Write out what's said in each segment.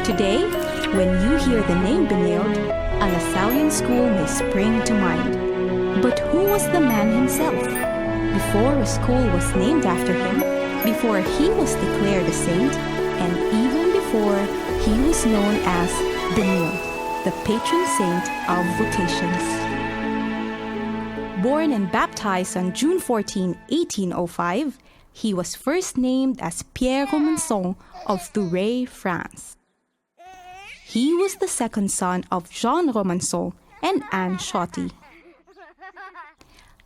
Today, when you hear the name Benilde, a Lasallian school may spring to mind. But who was the man himself? Before a school was named after him, before he was declared a saint, and even before he was known as Benilde, the patron saint of vocations. Born and baptized on June 14, 1805, he was first named as Pierre Romancon of Thuret, France. He was the second son of Jean Romancon and Anne Choty.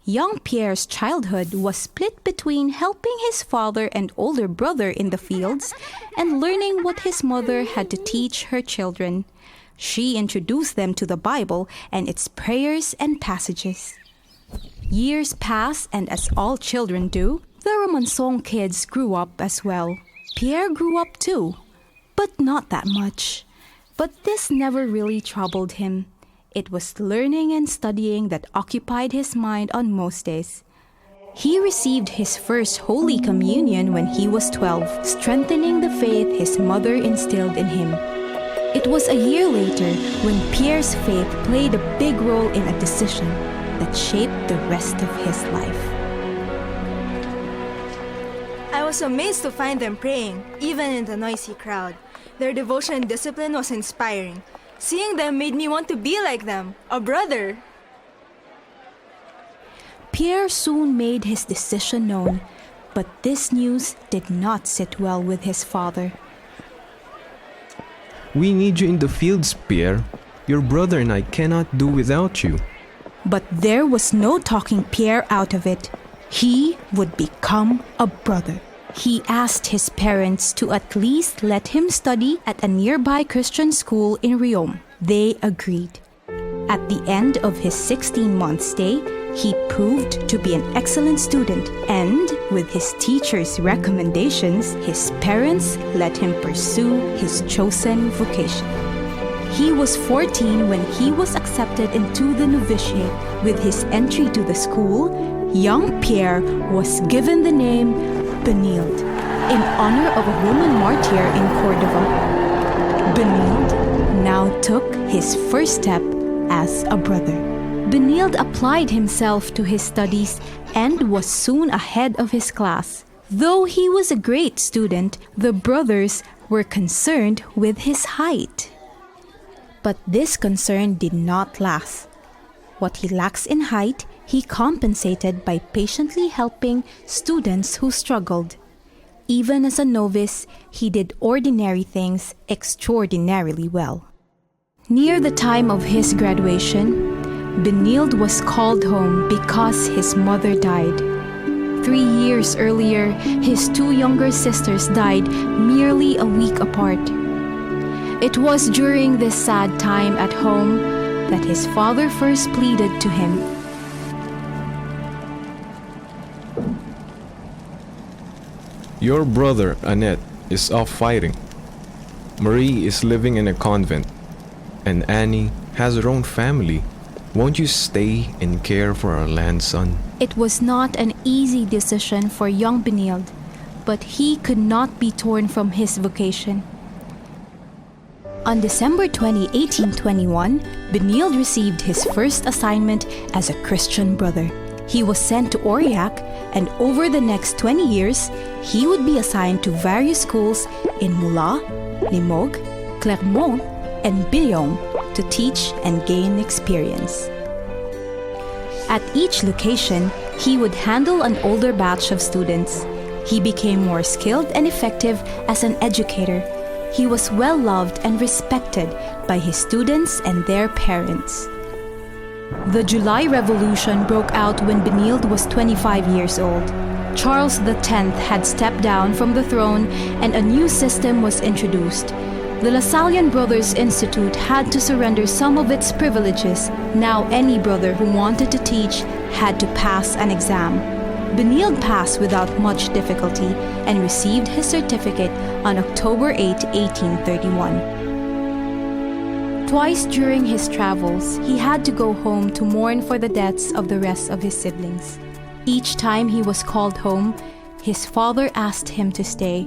Young Pierre's childhood was split between helping his father and older brother in the fields and learning what his mother had to teach her children. She introduced them to the Bible and its prayers and passages. Years passed, and as all children do, the Romancon kids grew up as well. Pierre grew up too, but not that much. But this never really troubled him. It was learning and studying that occupied his mind on most days. He received his first Holy Communion when he was 12, strengthening the faith his mother instilled in him. It was a year later when Pierre's faith played a big role in a decision that shaped the rest of his life. I was amazed to find them praying, even in the noisy crowd. Their devotion and discipline was inspiring. Seeing them made me want to be like them, a brother. Pierre soon made his decision known, but this news did not sit well with his father. We need you in the fields, Pierre. Your brother and I cannot do without you. But there was no talking Pierre out of it. He would become a brother. He asked his parents to at least let him study at a nearby Christian school in Riom. They agreed. At the end of his 16-month stay, he proved to be an excellent student, and with his teacher's recommendations, his parents let him pursue his chosen vocation. He was 14 when he was accepted into the novitiate. With his entry to the school, young Pierre was given the name Benilde, in honor of a Roman martyr in Cordova. Benilde now took his first step as a brother. Benilde applied himself to his studies and was soon ahead of his class. Though he was a great student, the brothers were concerned with his height. But this concern did not last. What he lacks in height, he compensated by patiently helping students who struggled. Even as a novice, he did ordinary things extraordinarily well. Near the time of his graduation, Benilde was called home because his mother died. 3 years earlier, his 2 younger sisters died merely a week apart. It was during this sad time at home that his father first pleaded to him. Your brother, Annette, is off fighting. Marie is living in a convent. And Annie has her own family. Won't you stay and care for our land, son? It was not an easy decision for young Benilde, but he could not be torn from his vocation. On December 20, 1821, Benilde received his first assignment as a Christian brother. He was sent to Aurillac, and over the next 20 years, he would be assigned to various schools in Moulins, Limoges, Clermont, and Billom to teach and gain experience. At each location, he would handle an older batch of students. He became more skilled and effective as an educator. He was well loved and respected by his students and their parents. The July Revolution broke out when Benilde was 25 years old. Charles X had stepped down from the throne and a new system was introduced. The Lasallian Brothers Institute had to surrender some of its privileges. Now any brother who wanted to teach had to pass an exam. Benilde passed without much difficulty and received his certificate on October 8, 1831. Twice during his travels, he had to go home to mourn for the deaths of the rest of his siblings. Each time he was called home, his father asked him to stay.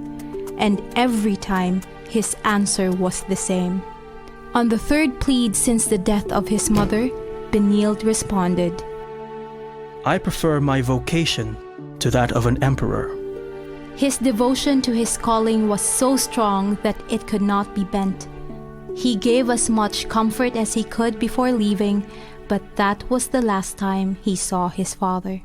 and every time his answer was the same. On the third plead since the death of his mother, Benilde responded, I prefer my vocation to that of an emperor. His devotion to his calling was so strong that it could not be bent. He gave as much comfort as he could before leaving, but that was the last time he saw his father.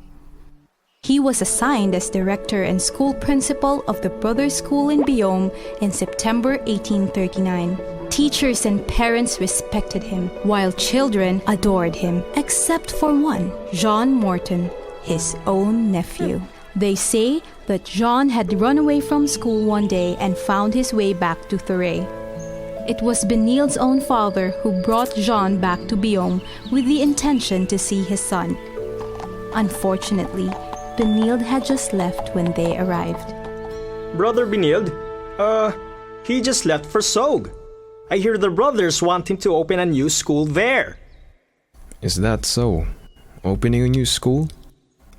He was assigned as director and school principal of the Brothers' School in Billom in September 1839. Teachers and parents respected him, while children adored him, except for one, Jean Morton, his own nephew. They say that Jean had run away from school one day and found his way back to Thuret. It was Benilde's own father who brought Jean back to Billom with the intention to see his son. Unfortunately, Benilde had just left when they arrived. Brother Benilde, he just left for Sauges. I hear the brothers want him to open a new school there. Is that so? Opening a new school?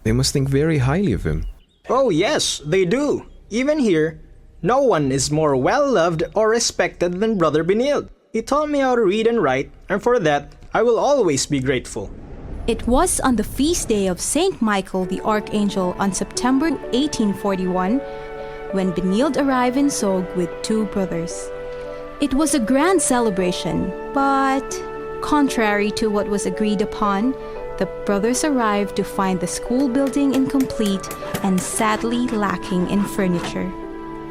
They must think very highly of him. Oh yes, they do. Even here, no one is more well-loved or respected than Brother Benilde. He taught me how to read and write, and for that, I will always be grateful. It was on the feast day of Saint Michael the Archangel on September 1841 when Benilde arrived in Sauges with two brothers. It was a grand celebration, but contrary to what was agreed upon, the brothers arrived to find the school building incomplete and sadly lacking in furniture.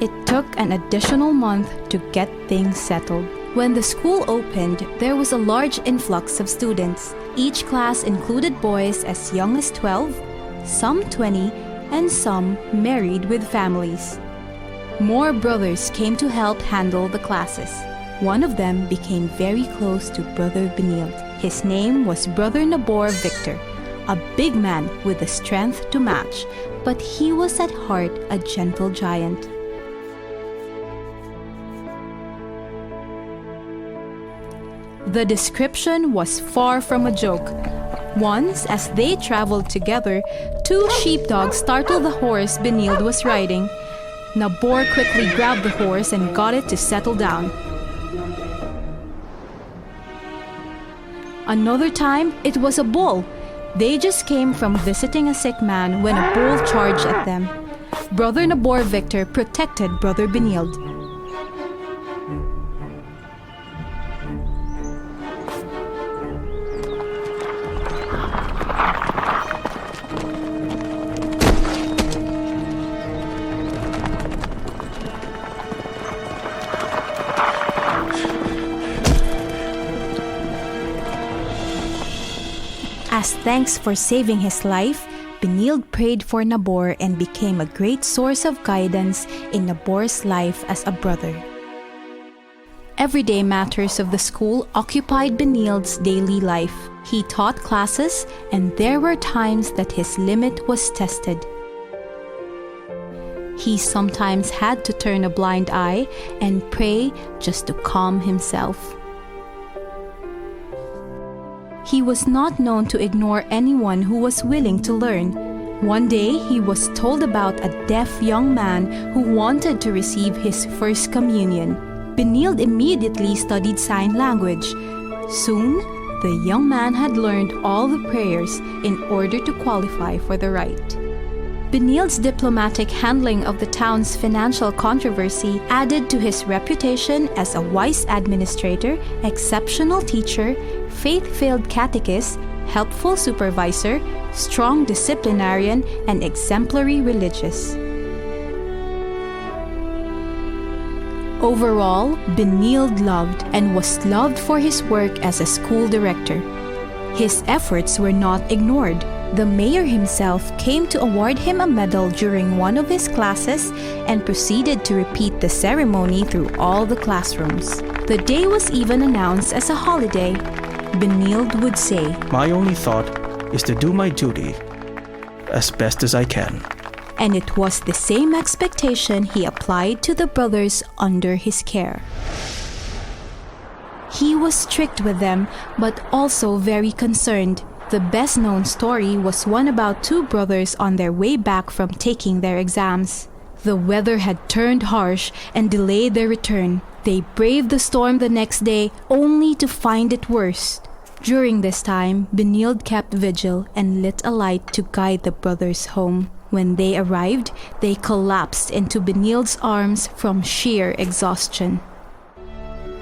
It took an additional month to get things settled. When the school opened, there was a large influx of students. Each class included boys as young as 12, some 20, and some married with families. More brothers came to help handle the classes. One of them became very close to Brother Benilde. His name was Brother Nabor Victor, a big man with the strength to match, but he was at heart a gentle giant. The description was far from a joke. Once, as they traveled together, two sheepdogs startled the horse Benilde was riding. Nabor quickly grabbed the horse and got it to settle down. Another time, it was a bull. They just came from visiting a sick man when a bull charged at them. Brother Nabor Victor protected Brother Benilde. As thanks for saving his life, Benilde prayed for Nabor and became a great source of guidance in Nabor's life as a brother. Everyday matters of the school occupied Benilde's daily life. He taught classes, and there were times that his limit was tested. He sometimes had to turn a blind eye and pray just to calm himself. He was not known to ignore anyone who was willing to learn. One day, he was told about a deaf young man who wanted to receive his first communion. Benilde immediately studied sign language. Soon, the young man had learned all the prayers in order to qualify for the rite. Benilde's diplomatic handling of the town's financial controversy added to his reputation as a wise administrator, exceptional teacher, faith-filled catechist, helpful supervisor, strong disciplinarian, and exemplary religious. Overall, Benilde loved and was loved for his work as a school director. His efforts were not ignored. The mayor himself came to award him a medal during one of his classes and proceeded to repeat the ceremony through all the classrooms. The day was even announced as a holiday. Benilde would say, My only thought is to do my duty as best as I can. And it was the same expectation he applied to the brothers under his care. He was strict with them, but also very concerned. The best-known story was one about two brothers on their way back from taking their exams. The weather had turned harsh and delayed their return. They braved the storm the next day only to find it worse. During this time, Benilde kept vigil and lit a light to guide the brothers home. When they arrived, they collapsed into Benilde's arms from sheer exhaustion.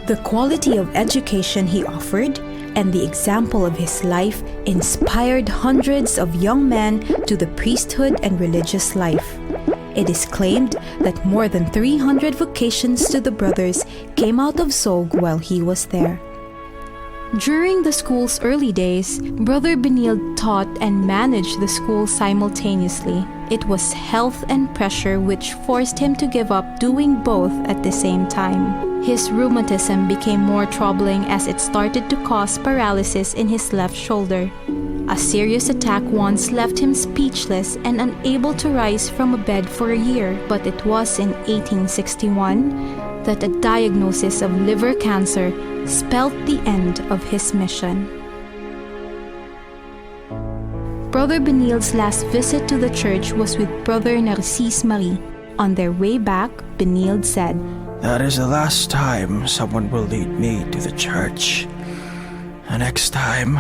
The quality of education he offered and the example of his life inspired hundreds of young men to the priesthood and religious life. It is claimed that more than 300 vocations to the brothers came out of Sauges while he was there. During the school's early days, Brother Benilde taught and managed the school simultaneously. It was health and pressure which forced him to give up doing both at the same time. His rheumatism became more troubling as it started to cause paralysis in his left shoulder. A serious attack once left him speechless and unable to rise from a bed for a year, but it was in 1861 that a diagnosis of liver cancer spelled the end of his mission. Brother Benilde's last visit to the church was with Brother Narcisse Marie. On their way back, Benilde said, "That is the last time someone will lead me to the church. The next time,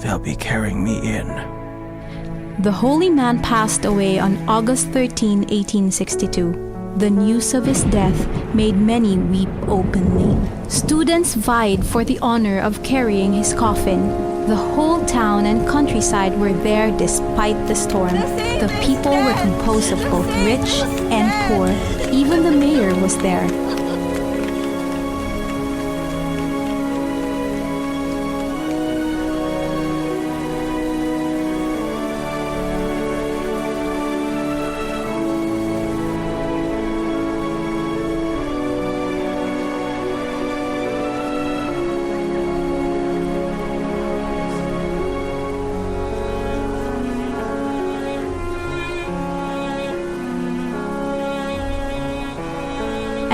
they'll be carrying me in." The holy man passed away on August 13, 1862. The news of his death made many weep openly. Students vied for the honor of carrying his coffin. The whole town and countryside were there despite the storm. The people were composed of both rich and poor. Even the mayor was there.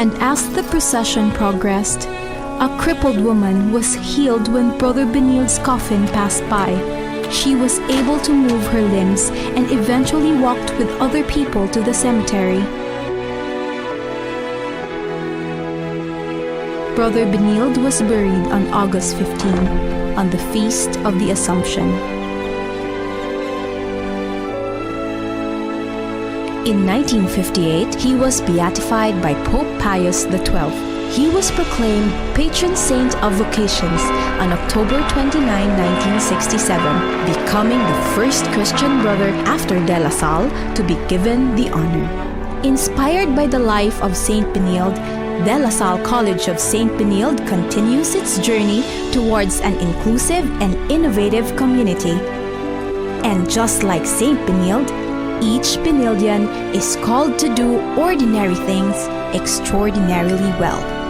And as the procession progressed, a crippled woman was healed when Brother Benilde's coffin passed by. She was able to move her limbs and eventually walked with other people to the cemetery. Brother Benilde was buried on August 15, on the Feast of the Assumption. In 1958, he was beatified by Pope Pius XII. He was proclaimed Patron Saint of Vocations on October 29, 1967, becoming the first Christian brother after De La Salle to be given the honor. Inspired by the life of Saint Benilde, De La Salle College of Saint Benilde continues its journey towards an inclusive and innovative community. And just like Saint Benilde, each Benildian is called to do ordinary things extraordinarily well.